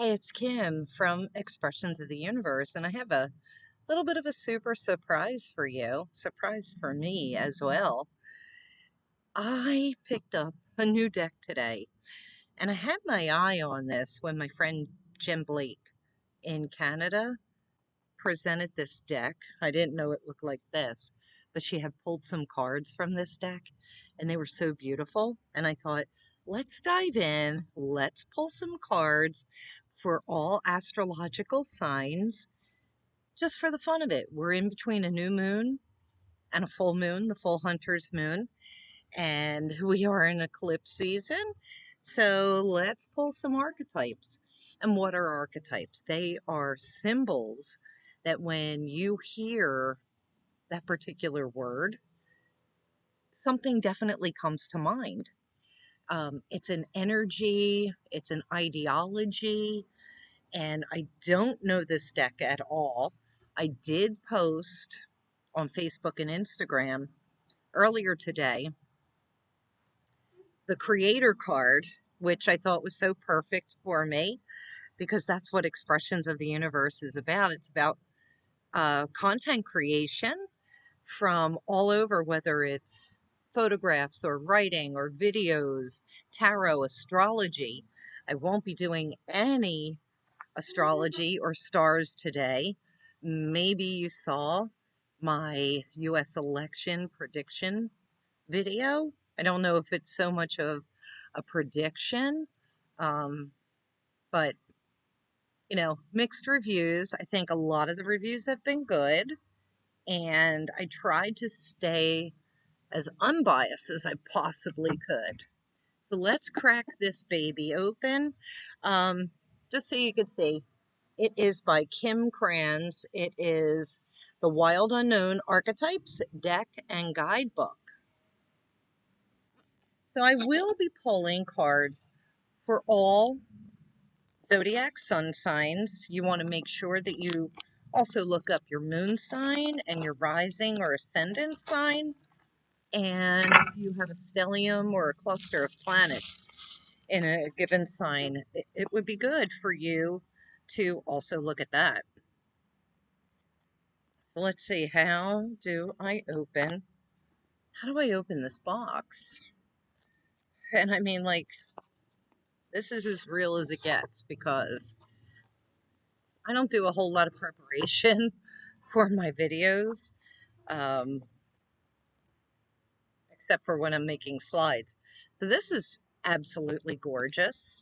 Hey, it's Kim from Expressions of the Universe, and I have a little bit of a super surprise for you. Surprise for me as well. I picked up a new deck today, and I had my eye on this when my friend Jim Blake in Canada presented this deck. I didn't know it looked like this, but she had pulled some cards from this deck, and they were so beautiful. And I thought, let's dive in, let's pull some cards for all astrological signs just for the fun of it. We're in between a new moon and a full moon, the full hunter's moon, and we are in eclipse season. So let's pull some archetypes. And what are archetypes? They are symbols that when you hear that particular word, something definitely comes to mind. It's an energy, it's an ideology, and I don't know this deck at all. I did post on Facebook and Instagram earlier today the creator card, which I thought was so perfect for me because that's what Expressions of the Universe is about. It's about content creation from all over, whether it's photographs or writing or videos, tarot, astrology. I won't be doing any astrology or stars today. Maybe you saw my US election prediction video. I don't know if it's so much of a prediction, um, but mixed reviews. I think a lot of the reviews have been good, and I tried to stay as unbiased as I possibly could. So let's crack this baby open. Um, just so you can see, it is by Kim Krans. It is the Wild Unknown Archetypes Deck and Guidebook. So I will be pulling cards for all Zodiac sun signs. You want to make sure that you also look up your moon sign and your rising or ascendant sign. And if you have a stellium or a cluster of planets in a given sign, it would be good for you to also look at that. So let's see, how do I open this box? And I mean, like, this is as real as it gets because I don't do a whole lot of preparation for my videos, um, except for when I'm making slides. So this is absolutely gorgeous.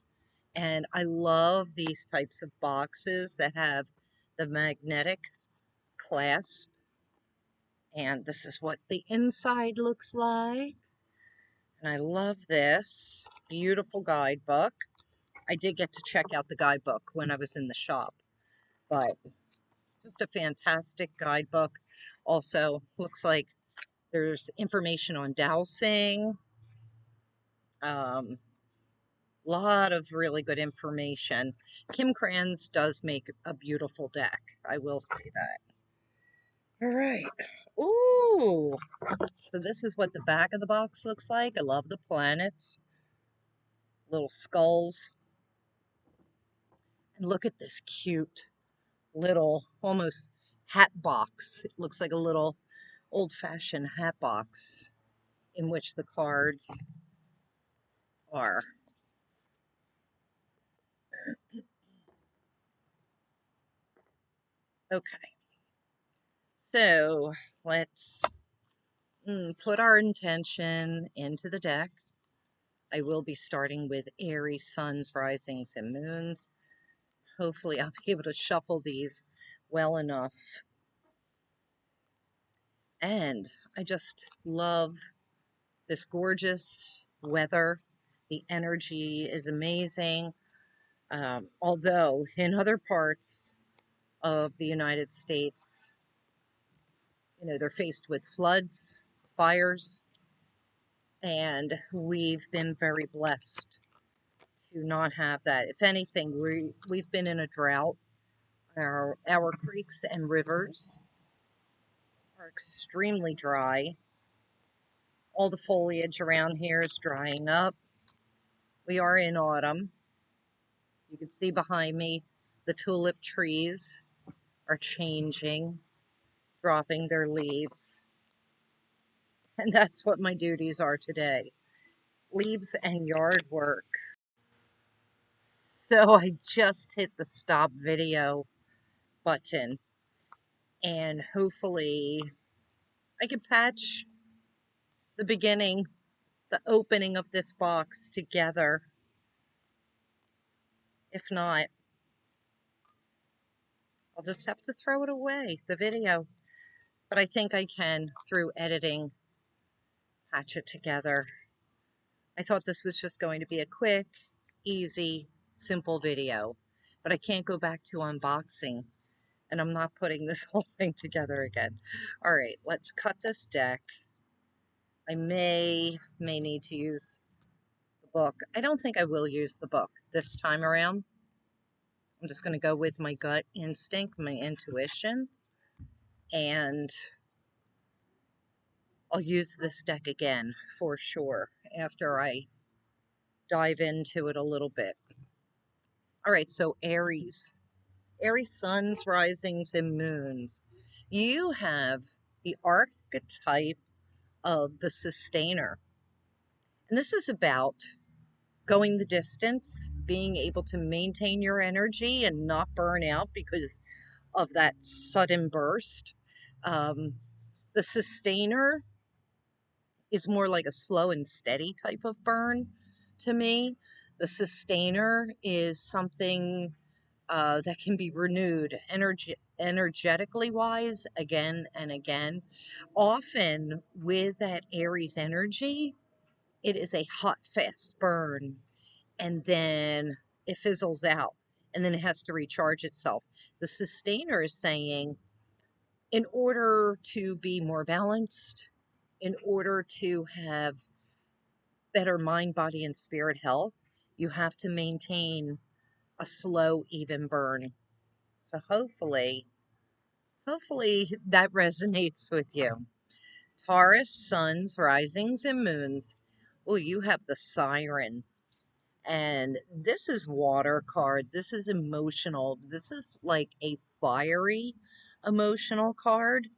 And I love these types of boxes that have the magnetic clasp. And this is what the inside looks like. And I love this beautiful guidebook. I did get to check out the guidebook when I was in the shop, but just a fantastic guidebook. Also, looks like there's information on dowsing. Lot of really good information. Kim Krans does make a beautiful deck. I will say that. All right. Ooh. So this is what the back of the box looks like. I love the planets. Little skulls. And look at this cute little, almost hat box. It looks like a little old-fashioned hat box in which the cards are. Okay. So let's put our intention into the deck. I will be starting with Aries, Suns, Risings, and Moons. Hopefully I'll be able to shuffle these well enough. And I just love this gorgeous weather. The energy is amazing. Although in other parts of the United States, they're faced with floods, fires, and we've been very blessed to not have that. If anything, we've been in a drought. Our creeks and rivers are extremely dry. All the foliage around here is drying up. We are in autumn. You You can see behind me, the tulip trees are changing, dropping their leaves. And that's what my duties are today. Leaves and yard work. So I just hit the stop video button, and hopefully I can patch the beginning, the opening of this box together. If not, I'll just have to throw it away, the video. But I think I can, through editing, patch it together. I thought this was just going to be a quick, easy, simple video. But I can't go back to unboxing, and I'm not putting this whole thing together again. All right, let's cut this deck. I may need to use the book. I don't think I will use the book this time around. I'm just going to go with my gut instinct, my intuition, and I'll use this deck again for sure after I dive into it a little bit. All right, so Aries. Aries suns, risings, and moons. You have the archetype of the sustainer. And this is about going the distance, being able to maintain your energy and not burn out because of that sudden burst. The sustainer is more like a slow and steady type of burn to me. The sustainer is something that can be renewed energetically wise again and again. Often with that Aries energy, it is a hot, fast burn, and then it fizzles out, and then it has to recharge itself. The sustainer is saying, in order to be more balanced, in order to have better mind, body, and spirit health, you have to maintain a slow, even burn. So hopefully that resonates with you. Taurus, suns, risings, and moons. Oh, you have the siren. And this is water card. This is emotional. This is like a fiery emotional card.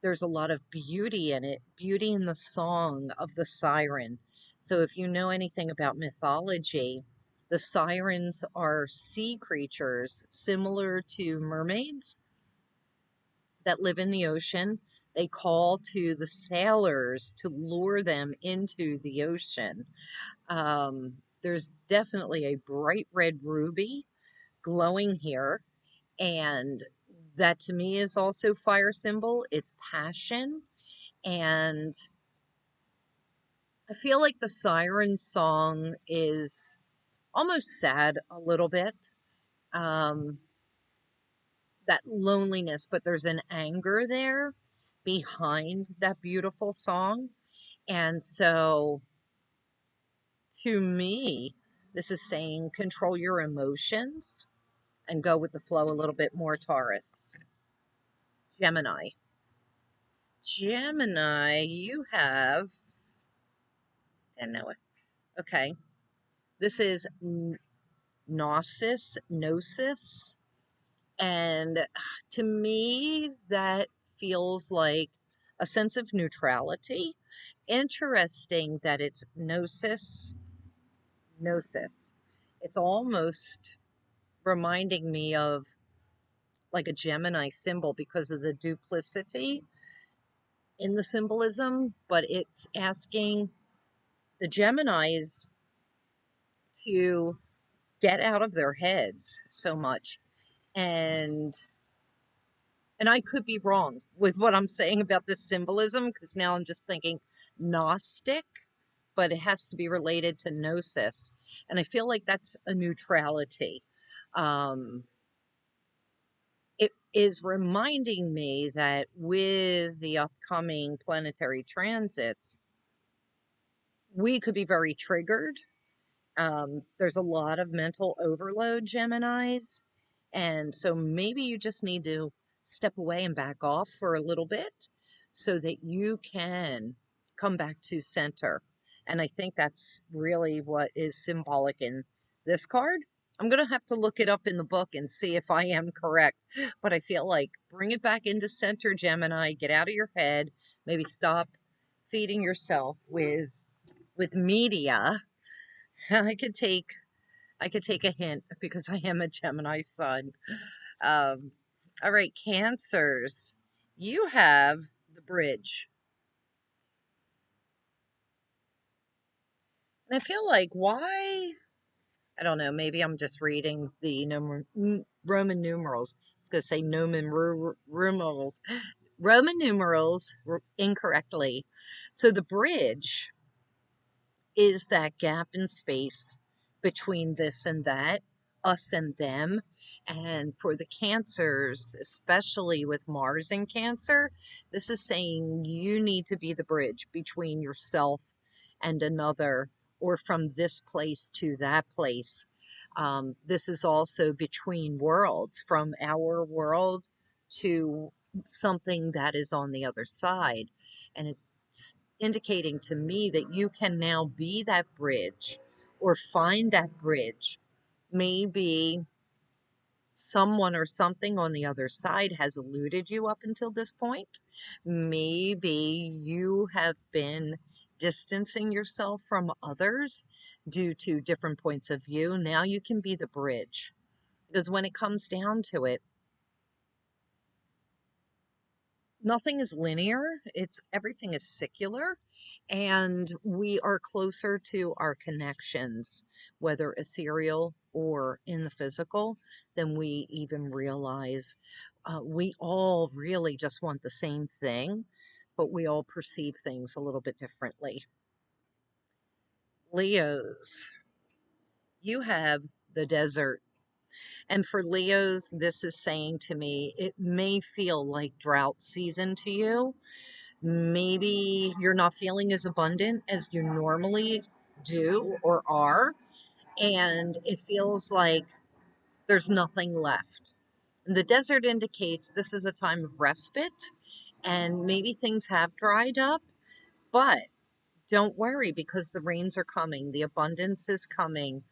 There's a lot of beauty in it, beauty in the song of the siren. So if you know anything about mythology, the sirens are sea creatures similar to mermaids that live in the ocean. They call to the sailors to lure them into the ocean. There's definitely a bright red ruby glowing here, and that to me is also fire symbol. It's passion, and I feel like the siren song is almost sad a little bit. Um, that loneliness, but there's an anger there behind that beautiful song. And so to me, this is saying control your emotions and go with the flow a little bit more, Taurus. Gemini. Gemini, you have, I know it. Okay. This is gnosis. And to me, that feels like a sense of neutrality. Interesting that it's gnosis. It's almost reminding me of like a Gemini symbol because of the duplicity in the symbolism, but it's asking the Geminis to get out of their heads so much. And I could be wrong with what I'm saying about this symbolism because now I'm just thinking Gnostic, but it has to be related to gnosis. And I feel like that's a neutrality. Um, it is reminding me that with the upcoming planetary transits, we could be very triggered. There's a lot of mental overload, Geminis. And so maybe you just need to step away and back off for a little bit so that you can come back to center. And I think that's really what is symbolic in this card. I'm going to have to look it up in the book and see if I am correct. But I feel like bring it back into center, Gemini. Get out of your head. Maybe stop feeding yourself with media. I could take I could take a hint because I am a Gemini sun. Um, all right, Cancers. You have the bridge. And I feel like why I don't know. Maybe I'm just reading the Roman numerals. I was going to say numerals. Roman numerals incorrectly. So the bridge is that gap in space between this and that, us and them. And for the Cancers, especially with Mars in Cancer, this is saying you need to be the bridge between yourself and another, or from this place to that place. This is also between worlds, from our world to something that is on the other side. And it's indicating to me that you can now be that bridge or find that bridge. Maybe someone or something on the other side has eluded you up until this point. Maybe you have been distancing yourself from others due to different points of view. Now you can be the bridge. Because when it comes down to it, nothing is linear. It's everything is secular, and we are closer to our connections, whether ethereal or in the physical, than we even realize. We all really just want the same thing, but we all perceive things a little bit differently. Leos, you have the desert. And for Leos, this is saying to me, it may feel like drought season to you. Maybe you're not feeling as abundant as you normally do or are, and it feels like there's nothing left. The desert indicates this is a time of respite, and maybe things have dried up, but don't worry because the rains are coming, the abundance is coming.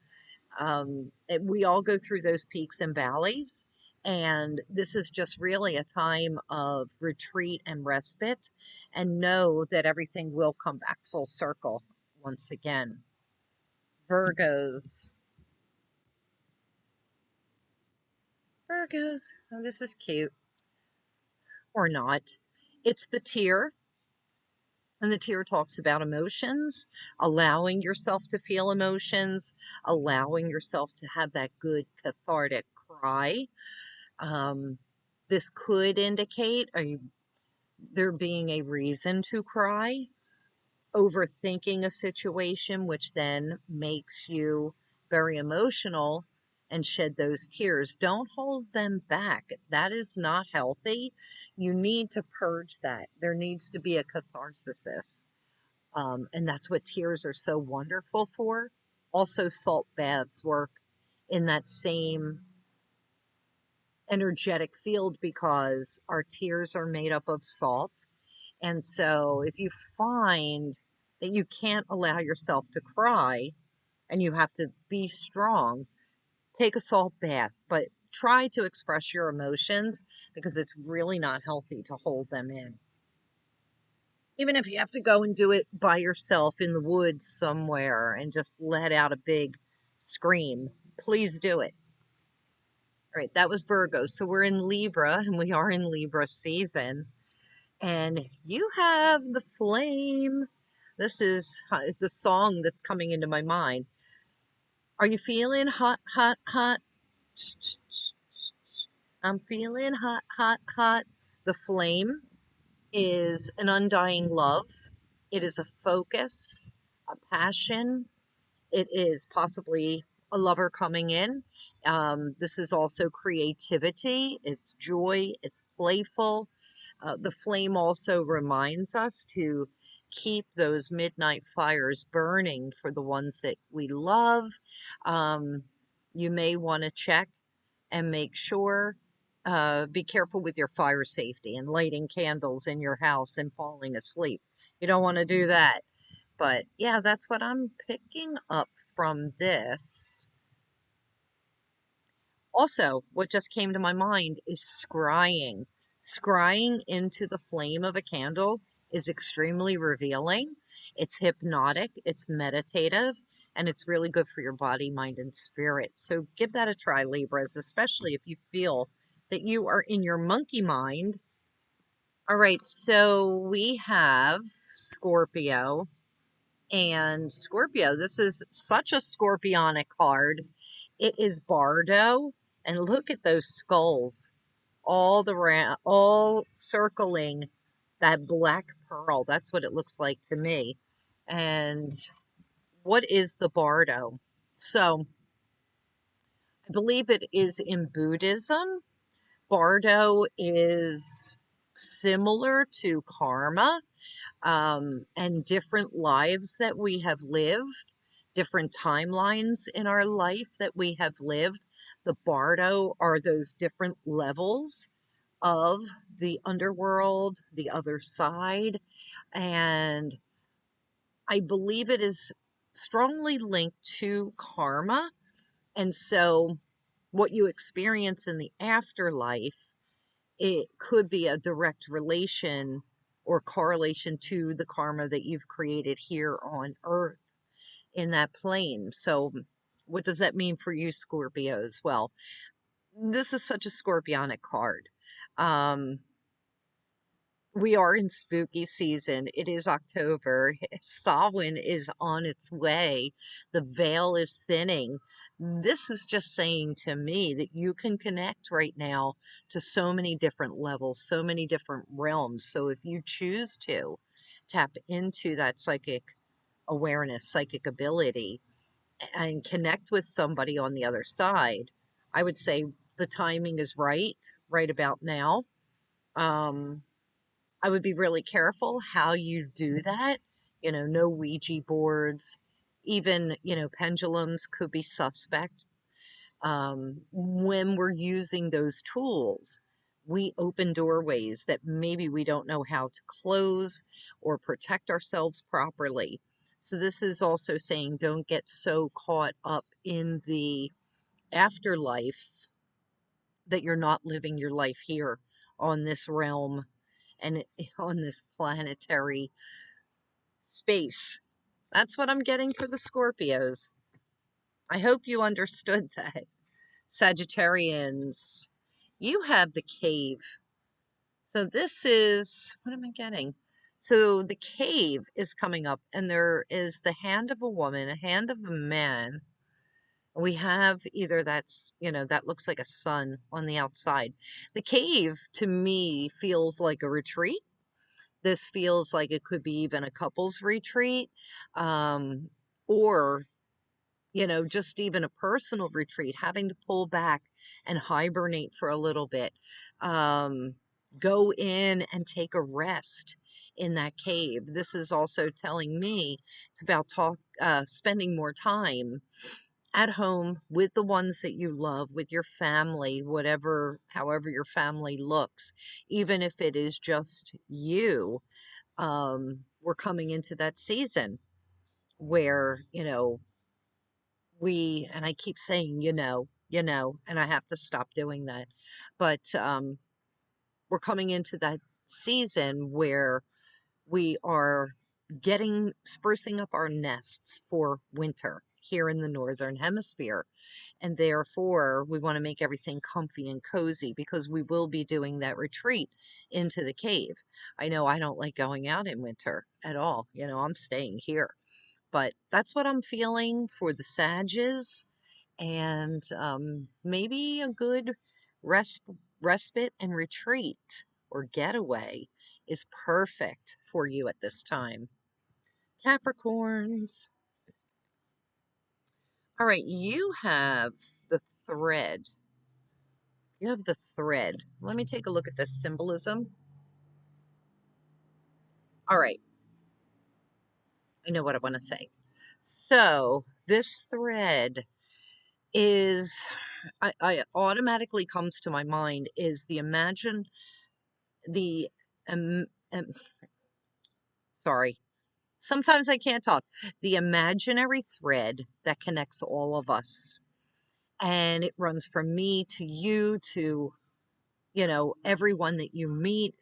We all go through those peaks and valleys, and this is just really a time of retreat and respite, and know that everything will come back full circle once again. Virgos. Virgos. Oh, this is cute. Or not. It's the tear. And the tear talks about emotions, allowing yourself to feel emotions, allowing yourself to have that good cathartic cry. Um, this could indicate there being a reason to cry, overthinking a situation, which then makes you very emotional and shed those tears. Don't hold them back. That is not healthy. You need to purge that. There needs to be a catharsis. And that's what tears are so wonderful for. Also, salt baths work in that same energetic field because our tears are made up of salt. And so if you find that you can't allow yourself to cry and you have to be strong, take a salt bath, but try to express your emotions because it's really not healthy to hold them in. Even if you have to go and do it by yourself in the woods somewhere and just let out a big scream, please do it. All right, that was Virgo. So we're in Libra and we are in Libra season. And you have the flame. This is the song that's coming into my mind. Are you feeling hot, hot, hot? I'm feeling hot, hot, hot. The flame is an undying love. It is a focus, a passion. It is possibly a lover coming in. This is also creativity. It's joy. It's playful. The flame also reminds us to keep those midnight fires burning for the ones that we love. Um, you may want to check and make sure. Be careful with your fire safety and lighting candles in your house and falling asleep. You don't want to do that. But yeah, that's what I'm picking up from this. Also, what just came to my mind is scrying. Scrying into the flame of a candle is extremely revealing. It's hypnotic, it's meditative, and it's really good for your body, mind, and spirit. So give that a try, Libras, especially if you feel that you are in your monkey mind. All right, so we have Scorpio. And Scorpio, this is such a scorpionic card. It is Bardo. And look at those skulls all all circling that black pearl. That's what it looks like to me. And what is the Bardo? So I believe it is in Buddhism. Bardo is similar to karma, and different lives that we have lived, different timelines in our life that we have lived. The Bardo are those different levels of the underworld, the other side, and I believe it is strongly linked to karma. And so, what you experience in the afterlife, it could be a direct relation or correlation to the karma that you've created here on earth in that plane. So, what does that mean for you, Scorpios? Well, this is such a scorpionic card. Um, we are in spooky season. It is October. Samhain is on its way. The veil is thinning. This is just saying to me that you can connect right now to so many different levels, so many different realms. So if you choose to tap into that psychic awareness, psychic ability, and connect with somebody on the other side, I would say the timing is right about now. Um, I would be really careful how you do that. No Ouija boards, even, pendulums could be suspect. When we're using those tools, we open doorways that maybe we don't know how to close or protect ourselves properly. So, this is also saying don't get so caught up in the afterlife that you're not living your life here on this realm and on this planetary space. That's what I'm getting for the Scorpios. I hope you understood that. Sagittarians, you have the cave. So this is, what am I getting? So the cave is coming up, and there is the hand of a woman, a hand of a man. We have either that looks like a sun on the outside. The cave to me feels like a retreat. This feels like it could be even a couple's retreat, um, or, just even a personal retreat, having to pull back and hibernate for a little bit. Um, Go in and take a rest in that cave. This is also telling me it's about spending more time at home with the ones that you love, with your family, however your family looks, even if it is just you. We're coming into that season where, and I keep saying, and I have to stop doing that. But we're coming into that season where we are sprucing up our nests for winter here in the Northern Hemisphere. And therefore, we want to make everything comfy and cozy because we will be doing that retreat into the cave. I know I don't like going out in winter at all. I'm staying here. But that's what I'm feeling for the Sages. And maybe a good respite and retreat or getaway is perfect for you at this time. Capricorns. All right, you have the thread. You have the thread. Let me take a look at this symbolism. All right, I know what I want to say. So, this thread is, I automatically comes to my mind is the, um, um, sorry, sometimes I can't talk. The imaginary thread that connects all of us. And it runs from me to you to, everyone that you meet.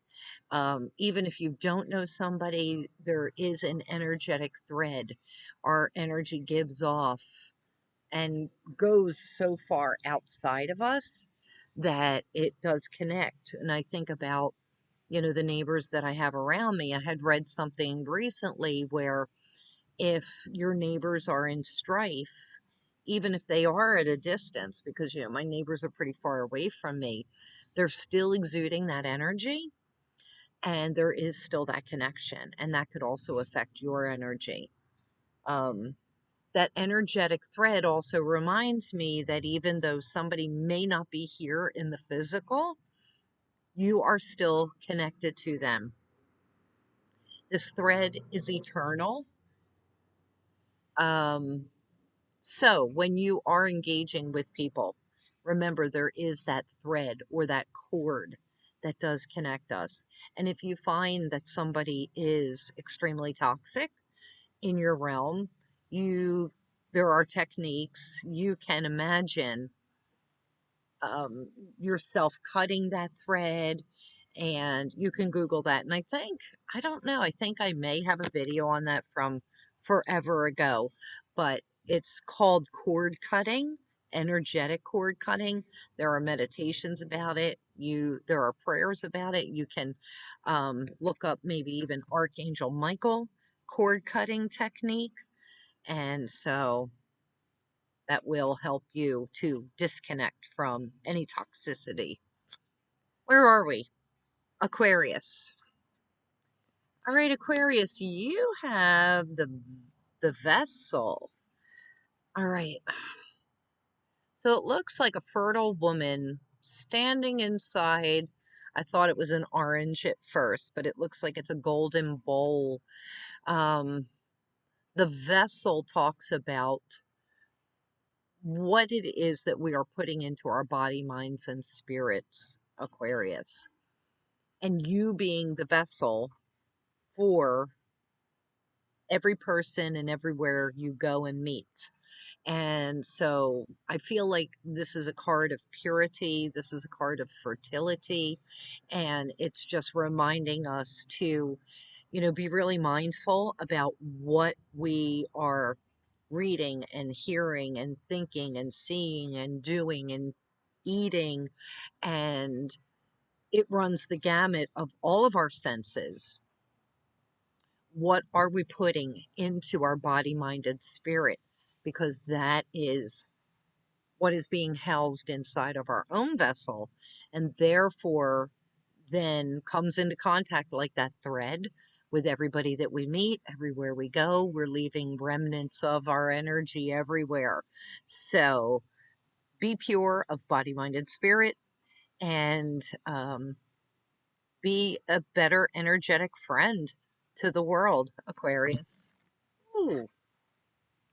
Even if you don't know somebody, there is an energetic thread our energy gives off and goes so far outside of us that it does connect. And I think about, the neighbors that I have around me. I had read something recently where if your neighbors are in strife, even if they are at a distance, because, my neighbors are pretty far away from me, they're still exuding that energy and there is still that connection. And that could also affect your energy. Um, that energetic thread also reminds me that even though somebody may not be here in the physical, you are still connected to them. This thread is eternal. So when you are engaging with people, remember there is that thread or that cord that does connect us. And if you find that somebody is extremely toxic in your realm, there are techniques you can imagine um, yourself cutting that thread, and you can Google that. And I don't know, I think I may have a video on that from forever ago, but it's called cord cutting, energetic cord cutting. There are meditations about it. There are prayers about it. You can look up maybe even Archangel Michael cord cutting technique. And so that will help you to disconnect from any toxicity. Where are we? Aquarius. All right, Aquarius, you have the vessel. All right. So it looks like a fertile woman standing inside. I thought it was an orange at first, but it looks like it's a golden bowl. Um, the vessel talks about what it is that we are putting into our body, minds, and spirits, Aquarius. And you being the vessel for every person and everywhere you go and meet. And so I feel like this is a card of purity. This is a card of fertility. And it's just reminding us to, be really mindful about what we are reading and hearing and thinking and seeing and doing and eating. And it runs the gamut of all of our senses. What are we putting into our body, mind, and spirit? Because that is what is being housed inside of our own vessel, and therefore then comes into contact like that thread with everybody that we meet, everywhere we go. We're leaving remnants of our energy everywhere. So be pure of body, mind, and spirit, and be a better energetic friend to the world, Aquarius. Ooh.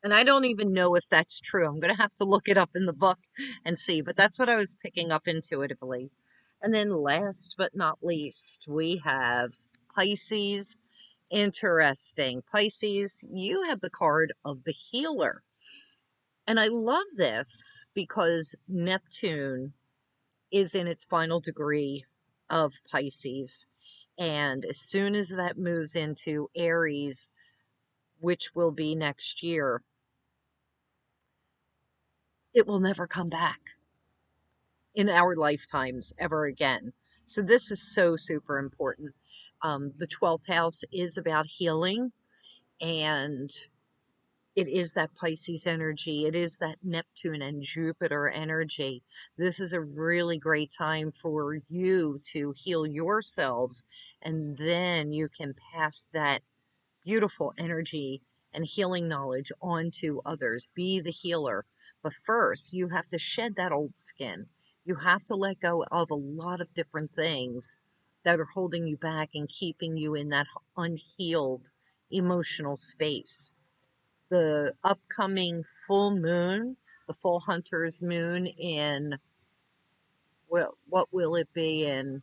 And I don't even know if that's true. I'm going to have to look it up in the book and see, but that's what I was picking up intuitively. And then last but not least, we have Pisces. Interesting. Pisces, you have the card of the healer. And I love this because Neptune is in its final degree of Pisces. And as soon as that moves into Aries, which will be next year, it will never come back in our lifetimes ever again. So this is so super important. The 12th house is about healing, and it is that Pisces energy. It is that Neptune and Jupiter energy. This is a really great time for you to heal yourselves, and then you can pass that beautiful energy and healing knowledge onto others. Be the healer. But first, you have to shed that old skin. You have to let go of a lot of different things that are holding you back and keeping you in that unhealed emotional space. The upcoming full moon, the full hunter's moon in, well, what will it be in?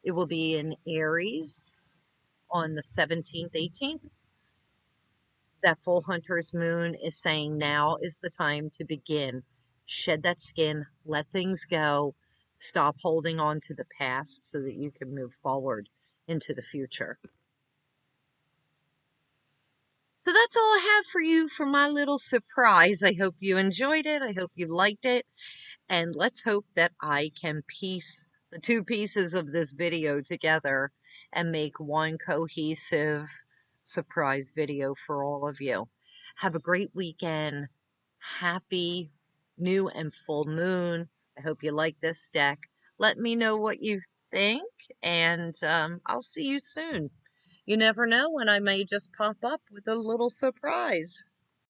It will be in Aries on the 17th, 18th. That full hunter's moon is saying now is the time to begin Shed that skin, let things go, stop holding on to the past so that you can move forward into the future. So that's all I have for you for my little surprise. I hope you enjoyed it. I hope you liked it. And let's hope that I can piece the two pieces of this video together and make one cohesive surprise video for all of you. Have a great weekend. Happy new and full moon. I hope you like this deck. Let me know what you think, and I'll see you soon. You never know when I may just pop up with a little surprise.